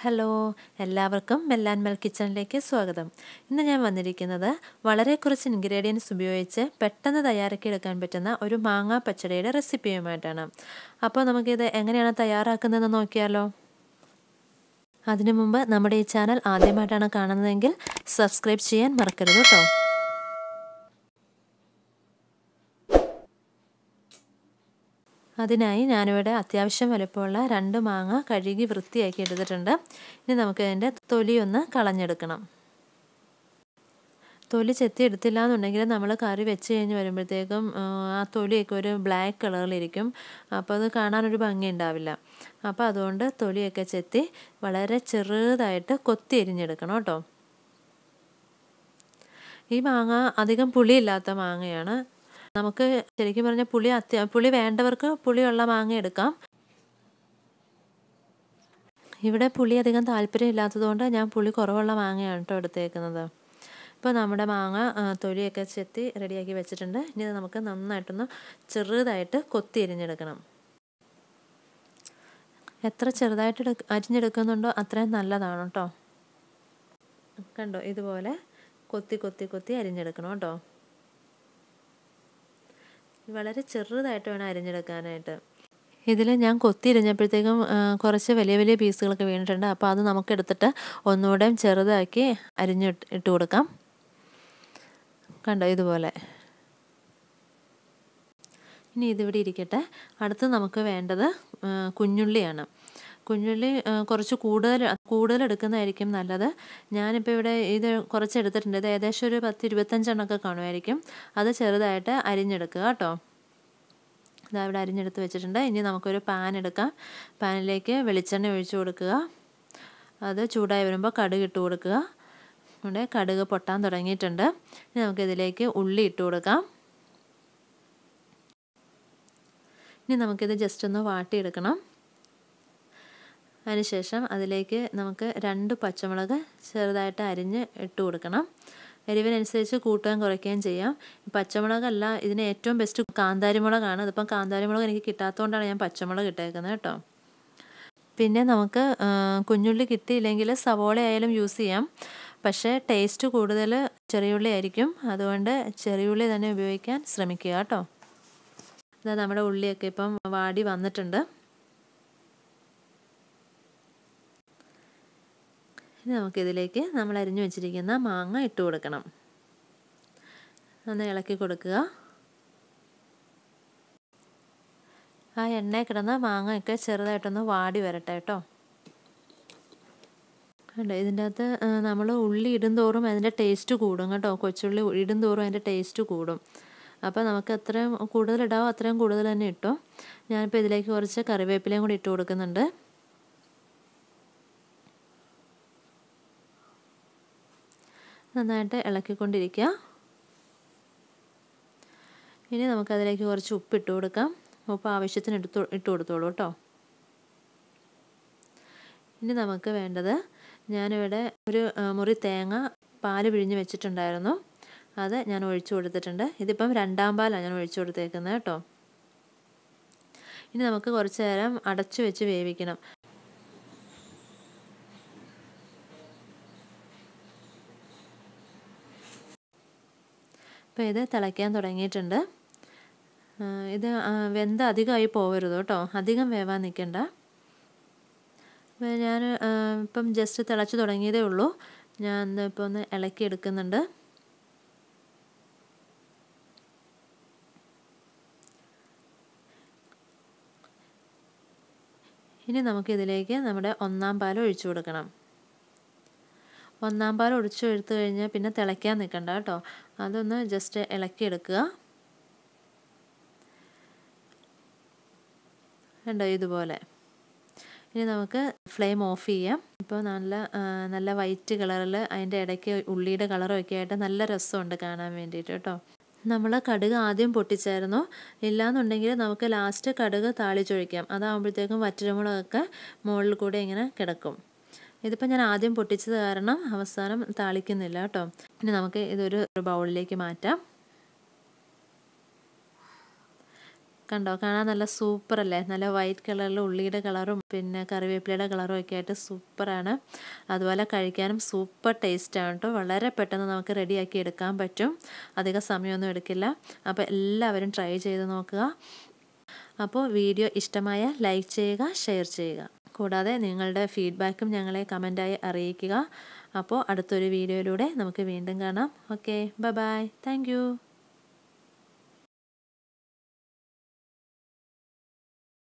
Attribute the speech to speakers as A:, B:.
A: Hello, എല്ലാവർക്കും MEL&MEL കിച്ചണിലേക്ക് സ്വാഗതം. ഇന്ന് ഞാൻ വന്നിരിക്കുന്നത് വളരെ കുറച്ച് ഇൻഗ്രീഡിയൻസ് ഉപയോഗിച്ച് പെട്ടെന്ന് തയ്യാറാക്കിയെടുക്കാൻ പറ്റുന്ന ഒരു മാങ്ങാ പച്ചടിയുടെ റെസിപ്പിയുമായിട്ടാണ്. അപ്പോൾ നമുക്കിത് എങ്ങനെയാണ് തയ്യാറാക്കുന്നതെന്ന് നോക്കിയാലോ. അതിനു മുമ്പ് നമ്മുടെ ഈ ചാനൽ ആദ്യമായിട്ടാണ് കാണുന്നതെങ്കിൽ സബ്സ്ക്രൈബ് ചെയ്യാൻ മറക്കരുത് കേട്ടോ. അതിനായി ഞാനിവിടെ അത്യാവശ്യം വലുപ്പമുള്ള 2 മാങ്ങ കഴുകി വൃത്തിയാക്കി എടുത്തിട്ടുണ്ട്. ഇനി നമുക്ക് അതിൻ്റെ തൊലി ഒന്ന് കളഞ്ഞെടുക്കണം. തൊലി ചെത്തി എടുത്തില്ല എന്നുണ്ടെങ്കിൽ നമ്മൾ കറി വെച്ച് കഴിഞ്ഞ് വരുമ്പോഴത്തേക്കും ആ തൊലിയൊക്കെ ഒരു ബ്ലാക്ക് കളറിലിരിക്കും. അപ്പോൾ അത് കാണാനൊരു ഭംഗി ഉണ്ടാവില്ല. അപ്പോൾ അതുകൊണ്ട് തൊലിയൊക്കെ ചെത്തി വളരെ ചെറുതായിട്ട് കൊത്തി എരിഞ്ഞെടുക്കണം കേട്ടോ. ഈ മാങ്ങ അധികം പുളിയില്ലാത്ത മാങ്ങയാണ്. നമുക്ക് ശരിക്കും പറഞ്ഞാൽ പുളി വേണ്ടവർക്ക് പുളിയുള്ള മാങ്ങ എടുക്കാം. ഇവിടെ പുളി അധികം താല്പര്യമില്ലാത്തതുകൊണ്ട് ഞാൻ പുളി കുറവുള്ള മാങ്ങയാണ് കേട്ടോ എടുത്തേക്കുന്നത്. ഇപ്പോൾ നമ്മുടെ മാങ്ങ തൊലിയൊക്കെ ചെത്തി റെഡിയാക്കി വെച്ചിട്ടുണ്ട്. ഇനി നമുക്ക് നന്നായിട്ടൊന്ന് ചെറുതായിട്ട് കൊത്തി എരിഞ്ഞെടുക്കണം. എത്ര ചെറുതായിട്ട് അരിഞ്ഞെടുക്കുന്നുണ്ടോ അത്രയും നല്ലതാണ് കേട്ടോ. കണ്ടോ, ഇതുപോലെ കൊത്തി കൊത്തി കൊത്തി അരിഞ്ഞെടുക്കണം കേട്ടോ. വളരെ ചെറുതായിട്ട് വേണം അരിഞ്ഞെടുക്കാനായിട്ട്. ഇതിൽ ഞാൻ കൊത്തി അരിഞ്ഞപ്പോഴത്തേക്കും കുറച്ച് വലിയ വലിയ പീസുകളൊക്കെ വീണിട്ടുണ്ട്. അപ്പോൾ അത് നമുക്ക് എടുത്തിട്ട് ഒന്നുകൂടെ ചെറുതാക്കി ഇട്ട് കൊടുക്കാം. കണ്ടോ, ഇതുപോലെ. ഇനി ഇതിവിടെ ഇരിക്കട്ടെ. അടുത്ത് നമുക്ക് വേണ്ടത് കുഞ്ഞുള്ളിയാണ്. കുഞ്ഞുള്ളി കുറച്ച് കൂടുതൽ എടുക്കുന്നതായിരിക്കും നല്ലത്. ഞാനിപ്പോൾ ഇവിടെ ഇത് കുറച്ച് എടുത്തിട്ടുണ്ട്. ഇത് ഏകദേശം ഒരു 10-25 എണ്ണമൊക്കെ കാണുമായിരിക്കും. അത് ചെറുതായിട്ട് അരിഞ്ഞെടുക്കുക കേട്ടോ. ഇതാ ഇവിടെ അരിഞ്ഞെടുത്ത് വെച്ചിട്ടുണ്ട്. ഇനി നമുക്കൊരു പാൻ എടുക്കാം. പാനിലേക്ക് വെളിച്ചെണ്ണ ഒഴിച്ചു കൊടുക്കുക. അത് ചൂടായി വരുമ്പോൾ കടുക് ഇട്ട് കൊടുക്കുക. ഇവിടെ കടുക് പൊട്ടാൻ തുടങ്ങിയിട്ടുണ്ട്. ഇനി നമുക്കിതിലേക്ക് ഉള്ളി ഇട്ട് കൊടുക്കാം. ഇനി നമുക്കിത് ജസ്റ്റ് ഒന്ന് വാട്ടിയെടുക്കണം. അതിനുശേഷം അതിലേക്ക് നമുക്ക് 2 പച്ചമുളക് ചെറുതായിട്ട് അരിഞ്ഞ് ഇട്ട് കൊടുക്കണം. എരിവിനനുസരിച്ച് കൂട്ടുകയും കുറയ്ക്കുകയും ചെയ്യാം. പച്ചമുളകല്ല, ഇതിന് ഏറ്റവും ബെസ്റ്റ് കാന്താരി മുളകാണ്. ഇതിപ്പം കാന്താരി മുളക് എനിക്ക് കിട്ടാത്തതുകൊണ്ടാണ് ഞാൻ പച്ചമുളക് ഇട്ടേക്കുന്നത് കേട്ടോ. പിന്നെ നമുക്ക് കുഞ്ഞുള്ളി കിട്ടിയില്ലെങ്കിൽ സവോള ആയാലും യൂസ് ചെയ്യാം. പക്ഷേ ടേസ്റ്റ് കൂടുതൽ ചെറിയുള്ളി ആയിരിക്കും. അതുകൊണ്ട് ചെറിയുള്ളി തന്നെ ഉപയോഗിക്കാൻ ശ്രമിക്കുക കേട്ടോ. ഇതാ നമ്മുടെ ഉള്ളിയൊക്കെ ഇപ്പം വാടി വന്നിട്ടുണ്ട്. ഇനി നമുക്കിതിലേക്ക് നമ്മൾ അരിഞ്ഞു വെച്ചിരിക്കുന്ന മാങ്ങ ഇട്ട് കൊടുക്കണം. ഒന്ന് ഇളക്കി കൊടുക്കുക. ആ എണ്ണയിൽ കിടന്ന മാങ്ങയൊക്കെ ചെറുതായിട്ടൊന്ന് വാടി വരട്ടെ കേട്ടോ. കണ്ടോ, ഇതിൻ്റെ അകത്ത് നമ്മൾ ഉള്ളി ഇടുന്തോറും അതിൻ്റെ ടേസ്റ്റ് കൂടും കേട്ടോ. കൊച്ചുള്ളി ഇടുന്തോറും അതിൻ്റെ ടേസ്റ്റ് കൂടും. അപ്പോൾ നമുക്ക് എത്രയും കൂടുതൽ ഇടാവോ അത്രയും കൂടുതൽ തന്നെ ഇട്ടോ. ഞാനിപ്പോൾ ഇതിലേക്ക് കുറച്ച് കറിവേപ്പിലയും കൂടി ഇട്ട് കൊടുക്കുന്നുണ്ട്. നന്നായിട്ട് ഇളക്കിക്കൊണ്ടിരിക്കുക. ഇനി നമുക്കതിലേക്ക് കുറച്ച് ഉപ്പിട്ട് കൊടുക്കാം. ഉപ്പ് ആവശ്യത്തിന് ഇട്ട് കൊടുത്തോളൂ കേട്ടോ. ഇനി നമുക്ക് വേണ്ടത്, ഞാനിവിടെ ഒരു മുറി തേങ്ങ പാല് പിഴിഞ്ഞ് വെച്ചിട്ടുണ്ടായിരുന്നു. അത് ഞാൻ ഒഴിച്ചു കൊടുത്തിട്ടുണ്ട്. ഇതിപ്പം 2ാം പാലാണ് ഞാൻ ഒഴിച്ചു കൊടുത്തേക്കുന്നത് കേട്ടോ. ഇനി നമുക്ക് കുറച്ച് നേരം അടച്ചു വെച്ച് വേവിക്കണം. അപ്പോൾ ഇത് തിളയ്ക്കാൻ തുടങ്ങിയിട്ടുണ്ട്. ഇത് വെന്ത് അധികമായി പോകരുത് കേട്ടോ. അധികം വേവാൻ നിൽക്കണ്ട. ഞാൻ ഇപ്പം ജസ്റ്റ് തിളച്ച് തുടങ്ങിയതേ ഉള്ളൂ. ഞാൻ ഇപ്പോൾ ഒന്ന് ഇളക്കി എടുക്കുന്നുണ്ട്. ഇനി നമുക്കിതിലേക്ക് നമ്മുടെ 1ാം പാൽ ഒഴിച്ചു കൊടുക്കണം. 1ാം പാൽ എടുത്തു കഴിഞ്ഞാൽ പിന്നെ തിളയ്ക്കാൻ നിൽക്കണ്ട കേട്ടോ. അതൊന്ന് ജസ്റ്റ് ഇളക്കിയെടുക്കുക. കണ്ടോ, ഇതുപോലെ. ഇനി നമുക്ക് ഫ്ലെയിം ഓഫ് ചെയ്യാം. ഇപ്പോൾ നല്ല വൈറ്റ് കളറിൽ അതിൻ്റെ ഇടയ്ക്ക് ഉള്ളിയുടെ കളറൊക്കെ ആയിട്ട് നല്ല രസമുണ്ട് കാണാൻ വേണ്ടിയിട്ട് കേട്ടോ. നമ്മൾ കടുക് ആദ്യം പൊട്ടിച്ചായിരുന്നു. ഇല്ലയെന്നുണ്ടെങ്കിൽ നമുക്ക് ലാസ്റ്റ് കടുക് താളിച്ചൊഴിക്കാം. അതാകുമ്പോഴത്തേക്കും വറ്റൽമുളകൊക്കെ മുകളിൽ കൂടെ ഇങ്ങനെ കിടക്കും. ഇതിപ്പോൾ ഞാൻ ആദ്യം പൊട്ടിച്ചത് കാരണം അവസാനം താളിക്കുന്നില്ല കേട്ടോ. ഇനി നമുക്ക് ഇതൊരു ബൗളിലേക്ക് മാറ്റാം. കണ്ടോ, കാണാൻ നല്ല സൂപ്പറല്ലേ? നല്ല വൈറ്റ് കളറിൽ ഉള്ളിയുടെ കളറും പിന്നെ കറിവേപ്പിലയുടെ കളറും ഒക്കെ ആയിട്ട് സൂപ്പറാണ്. അതുപോലെ കഴിക്കാനും സൂപ്പർ ടേസ്റ്റാണ് കേട്ടോ. വളരെ പെട്ടെന്ന് നമുക്ക് റെഡിയാക്കി എടുക്കാൻ പറ്റും, അധികം സമയമൊന്നും എടുക്കില്ല. അപ്പോൾ എല്ലാവരും ട്രൈ ചെയ്ത് നോക്കുക. അപ്പോൾ വീഡിയോ ഇഷ്ടമായ ലൈക്ക് ചെയ്യുക, ഷെയർ ചെയ്യുക. കൂടാതെ നിങ്ങളുടെ ഫീഡ്ബാക്കും ഞങ്ങളെ കമൻറ്റായി അറിയിക്കുക. അപ്പോൾ അടുത്തൊരു വീഡിയോയിലൂടെ നമുക്ക് വീണ്ടും കാണാം. Okay, bye bye, thank you.